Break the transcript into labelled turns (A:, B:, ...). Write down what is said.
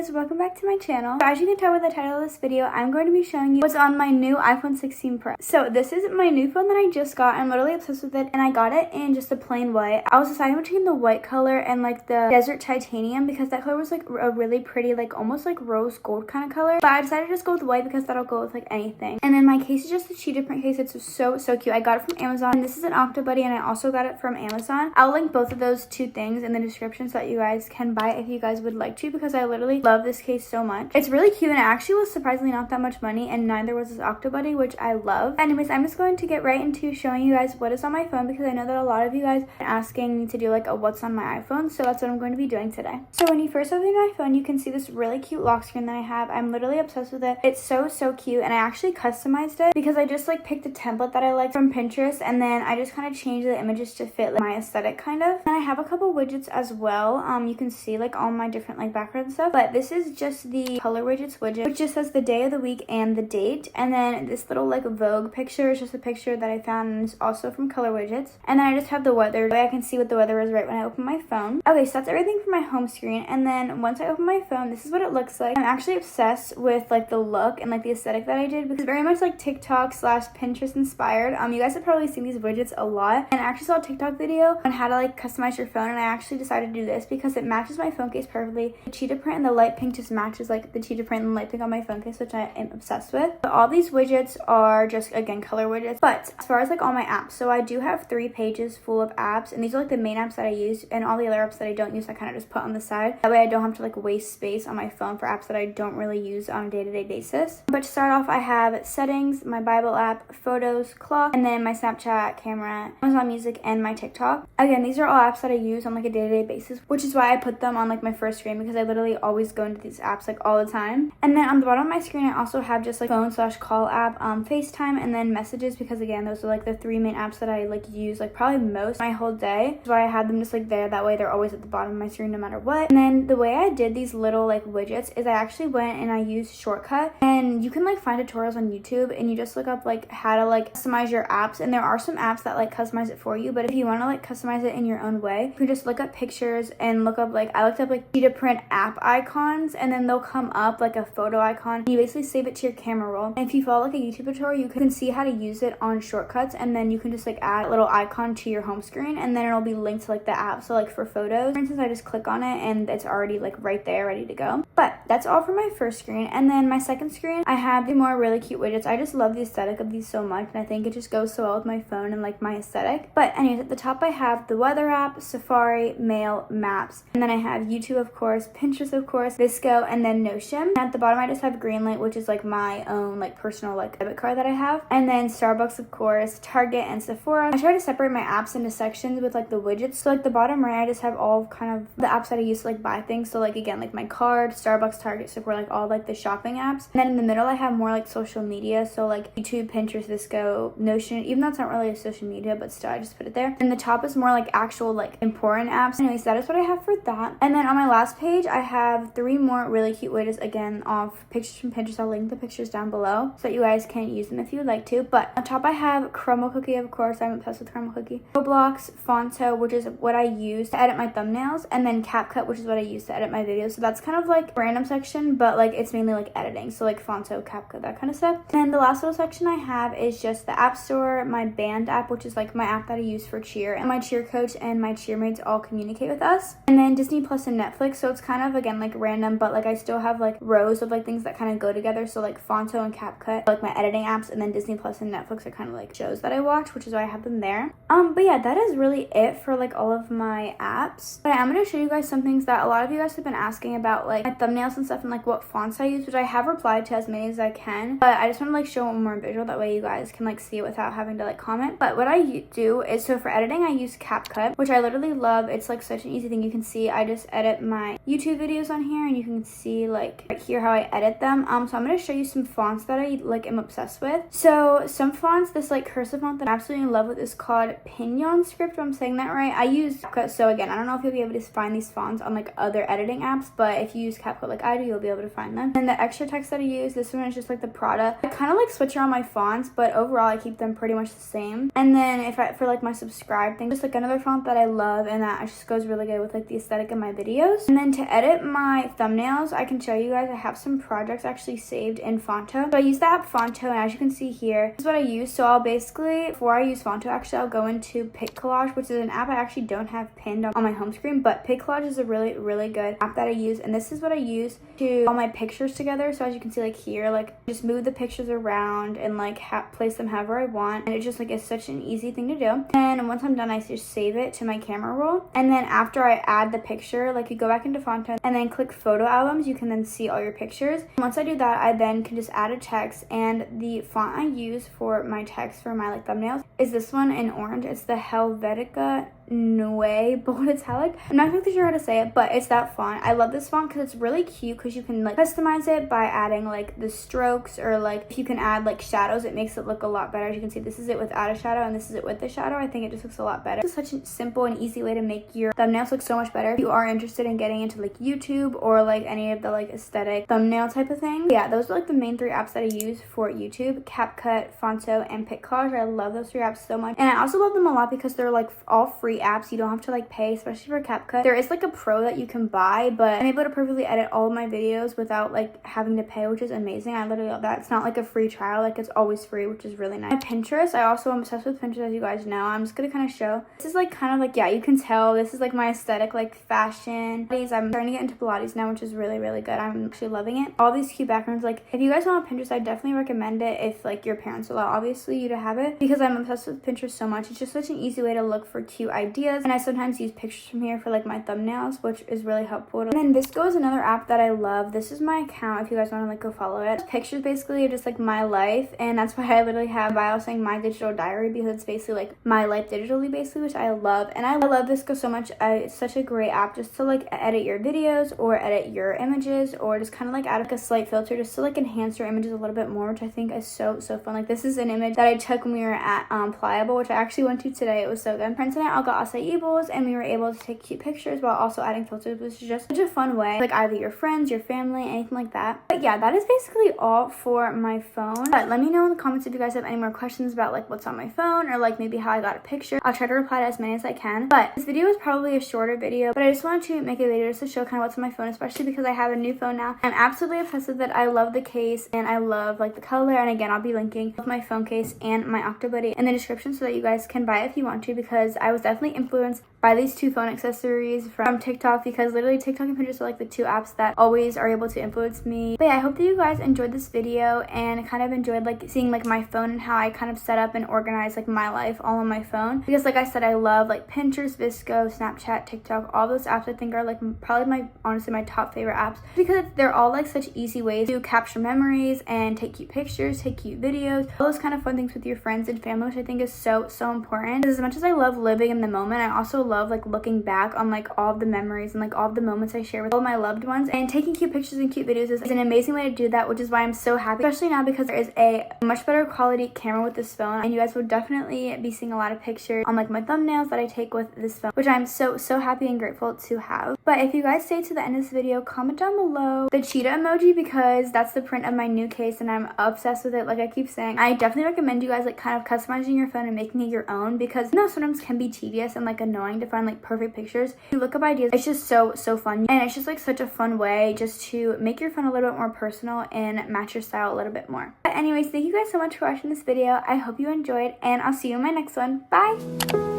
A: Welcome back to my channel. As you can tell by the title of this video, I'm going to be showing you what's on my new iPhone 16 Pro. So this is my new phone that I just got. I'm literally obsessed with it, and I got it in just a plain white. I was deciding between the white color and like the desert titanium because that color was like a really pretty, like almost like rose gold kind of color. But I decided to just go with white because that'll go with like anything. And then my case is just a cheetah print case. It's so cute. I got it from Amazon, and this is an octobuddy, and I also got it from Amazon. I'll link both of those two things in the description so that you guys can buy it if you guys would like to, because I literally love this case so much. It's really cute, and it actually was surprisingly not that much money, and neither was this octobuddy, which I love. Anyways, I'm just going to get right into showing you guys what is on my phone, because I know that a lot of you guys are asking me to do like a what's on my iPhone, so that's what I'm going to be doing today. So when you first open my phone, you can see this really cute lock screen that I have. I'm literally obsessed with it. It's so cute, and I actually customized it because I just like picked a template that I like from Pinterest, and then I just kind of changed the images to fit like my aesthetic kind of. And I have a couple widgets as well. You can see like all my different like background stuff, but this is just the color widgets widget, which just says the day of the week and the date. And then this little like Vogue picture is just a picture that I found, and it's also from color widgets. And then I just have the weather. I can see what the weather is right when I open my phone. Okay, so that's everything for my home screen. And then once I open my phone, this is what it looks like. I'm actually obsessed with like the look and like the aesthetic that I did, because it's very much like TikTok / Pinterest inspired. You guys have probably seen these widgets a lot, and I actually saw a TikTok video on how to like customize your phone, and I actually decided to do this because it matches my phone case perfectly. The cheetah print and the light pink just matches like the cheetah print and light pink on my phone case, which I am obsessed with. But all these widgets are just, again, color widgets. But as far as like all my apps, so I do have 3 pages full of apps, and these are like the main apps that I use, and all the other apps that I don't use I kind of just put on the side. That way I don't have to like waste space on my phone for apps that I don't really use on a day-to-day basis. But to start off, I have settings, my Bible app, photos, clock, and then my Snapchat, camera, Amazon Music, and my TikTok. Again, these are all apps that I use on like a day-to-day basis, which is why I put them on like my first screen, because I literally always go into these apps like all the time. And then on the bottom of my screen, I also have just like phone / call app, FaceTime, and then messages, because again, those are like the 3 main apps that I like use like probably most my whole day. That's why I had them just like there. That way they're always at the bottom of my screen no matter what. And then the way I did these little like widgets is I actually went and I used Shortcut, and you can like find tutorials on YouTube, and you just look up like how to like customize your apps, and there are some apps that like customize it for you. But if you want to like customize it in your own way, you can just look up pictures and look up like, I looked up like cheetah print app icons, and then they'll come up like a photo icon, and you basically save it to your camera roll. And if you follow like a YouTube tutorial, you can see how to use it on Shortcuts, and then you can just like add a little icon to your home screen, and then it'll be linked to like the app. So like for photos, for instance, I just click on it and it's already like right there ready to go. But that's all for my first screen. And then my second screen, I have the more really cute widgets. I just love the aesthetic of these so much, and I think it just goes so well with my phone and like my aesthetic. But anyways, at the top I have the weather app, Safari, Mail, Maps, and then I have YouTube of course, Pinterest of course, vsco, and then Notion. And at the bottom I just have Greenlight, which is like my own like personal like debit card that I have, and then Starbucks of course, Target, and Sephora. I try to separate my apps into sections with like the widgets. So like the bottom right, I just have all kind of the apps that I use to like buy things. So like again, like my card, Starbucks, Target, Sephora, like all like the shopping apps. And then in the middle I have more like social media, so like YouTube, Pinterest, vsco, Notion, even though it's not really a social media, but still I just put it there. And the top is more like actual like important apps. Anyways, that is what I have for that. And then on my last page I have 3 more really cute widgets, again off pictures from Pinterest. I'll link the pictures down below so that you guys can use them if you would like to. But on top I have Chroma Cookie, of course, I'm obsessed with Chroma Cookie, Roblox, Fonto, which is what I use to edit my thumbnails, and then CapCut, which is what I use to edit my videos. So that's kind of like a random section, but like it's mainly like editing, so like Fonto, CapCut, that kind of stuff. And the last little section I have is just the App Store, my band app, which is like my app that I use for cheer, and my cheer coach and my cheermates all communicate with us, and then Disney Plus and Netflix. So it's kind of again like random, but like I still have like rows of like things that kind of go together. So like Fonto and CapCut, like my editing apps, and then Disney Plus and Netflix are kind of like shows that I watch, which is why I have them there. But yeah, that is really it for like all of my apps. But I'm going to show you guys some things that a lot of you guys have been asking about, like my thumbnails and stuff, and like what fonts I use, which I have replied to as many as I can, but I just want to like show one more visual, that way you guys can like see it without having to like comment. But what I do is, so for editing I use CapCut, which I literally love. It's like such an easy thing. You can see I just edit my YouTube videos on here, here, and you can see like right here how I edit them. So I'm going to show you some fonts that I like am obsessed with. So some fonts, this like cursive font that I'm absolutely in love with is called Pinion Script, if I'm saying that right. I use CapCut, so again, I don't know if you'll be able to find these fonts on like other editing apps, but if you use CapCut like I do, you'll be able to find them. And the extra text that I use, this one is just like the Prada. I kind of like switch around my fonts, but overall I keep them pretty much the same. And then if I, for like my subscribe thing, just like another font that I love and that just goes really good with like the aesthetic of my videos. And then to edit my thumbnails, I can show you guys, I have some projects actually saved in Fonto. So I use the app Fonto, and as you can see here, this is what I use. So I'll basically, before I use Fonto, actually I'll go into Pic Collage, which is an app I actually don't have pinned on my home screen, but Pic Collage is a really good app that I use, and this is what I use to all my pictures together. So as you can see like here, like just move the pictures around and like place them however I want, and it just like is such an easy thing to do. And once I'm done, I just save it to my camera roll, and then after I add the picture, like you go back into Fonto and then click photo albums, you can then see all your pictures. And once I do that, I then can just add a text, and the font I use for my text for my like thumbnails is this one in orange. It's the Helvetica Noe bold italic. I'm not exactly sure how to say it, but it's that font. I love this font because it's really cute, because you can like customize it by adding like the strokes, or like if you can add like shadows, it makes it look a lot better. As you can see, this is it without a shadow and this is it with the shadow. I think it just looks a lot better. It's such a simple and easy way to make your thumbnails look so much better if you are interested in getting into like YouTube or like any of the like aesthetic thumbnail type of thing. Yeah, those are like the main 3 apps that I use for YouTube: CapCut, Fonto, and Pic Collage. I love those 3 apps so much, and I also love them a lot because they're like all free apps. You don't have to like pay, especially for CapCut. There is like a pro that you can buy, but I'm able to perfectly edit all of my videos without like having to pay, which is amazing. I literally love that. It's not like a free trial, like it's always free, which is really nice. My Pinterest, I also am obsessed with Pinterest, as you guys know. I'm just gonna kind of show. This is like kind of like, yeah, you can tell this is like my aesthetic, like fashion. I'm starting to get into Pilates now, which is really good. I'm actually loving it. All these cute backgrounds. Like if you guys want Pinterest, I definitely recommend it if like your parents allow obviously you to have it, because I'm obsessed with Pinterest so much. It's just such an easy way to look for cute ideas, and I sometimes use pictures from here for like my thumbnails, which is really helpful. And then vsco is another app that I love. This is my account if you guys want to like go follow it. Pictures basically are just like my life, and that's why I literally have a bio saying my digital diary, because it's basically like my life digitally basically, which I love. And I love vsco so much. It's such a great app just to like edit your videos or edit your images, or just kind of like add like a slight filter just to like enhance your images a little bit more, which I think is so fun. Like this is an image that I took when we were at Pliable, which I actually went to today. It was so good. Friends and I all got acai bowls, and we were able to take cute pictures while also adding filters, which is just such a fun way, like either your friends, your family, anything like that. But yeah, that is basically all for my phone. But let me know in the comments if you guys have any more questions about like what's on my phone, or like maybe how I got a picture. I'll try to reply to as many as I can. But this video is probably a shorter video, but I just wanted to make a video just to show kind of what's on my phone, especially because I have a new phone now. I'm absolutely obsessed with it. I love the case, and I love like the color, and again, I'll be linking both my phone case and my octobuddy in the description so that you guys can buy it if you want to, because I was definitely influenced by these 2 phone accessories from TikTok, because literally TikTok and Pinterest are like the 2 apps that always are able to influence me. But yeah, I hope that you guys enjoyed this video and kind of enjoyed like seeing like my phone and how I kind of set up and organize like my life all on my phone, because like I said, I love like Pinterest, vsco, Snapchat, TikTok. All those apps I think are like probably honestly my top favorite apps, because they're all like such easy ways to capture memories and take cute pictures, take cute videos, all those kind of fun things with your friends and family, which I think is so important. As much as I love living in the moment, I also love like looking back on like all of the memories and like all of the moments I share with all my loved ones, and taking cute pictures and cute videos is an amazing way to do that, which is why I'm so happy, especially now because there is a much better quality camera with this phone, and you guys will definitely be seeing a lot of pictures on like my thumbnails that I take with this phone, which I'm so happy and grateful to have. But if you guys stay to the end of this video, comment down below the cheetah emoji, because that's the print of my new case and I'm obsessed with it. Like I keep saying, I definitely recommend you guys like kind of customizing your phone and making it your own, because you know sometimes can be tedious and like annoying to find like perfect pictures. You look up ideas, it's just so fun, and it's just like such a fun way just to make your phone a little bit more personal and match your style a little bit more. But anyways, thank you guys so much for watching this video. I hope you enjoyed, and I'll see you in my next one. Bye.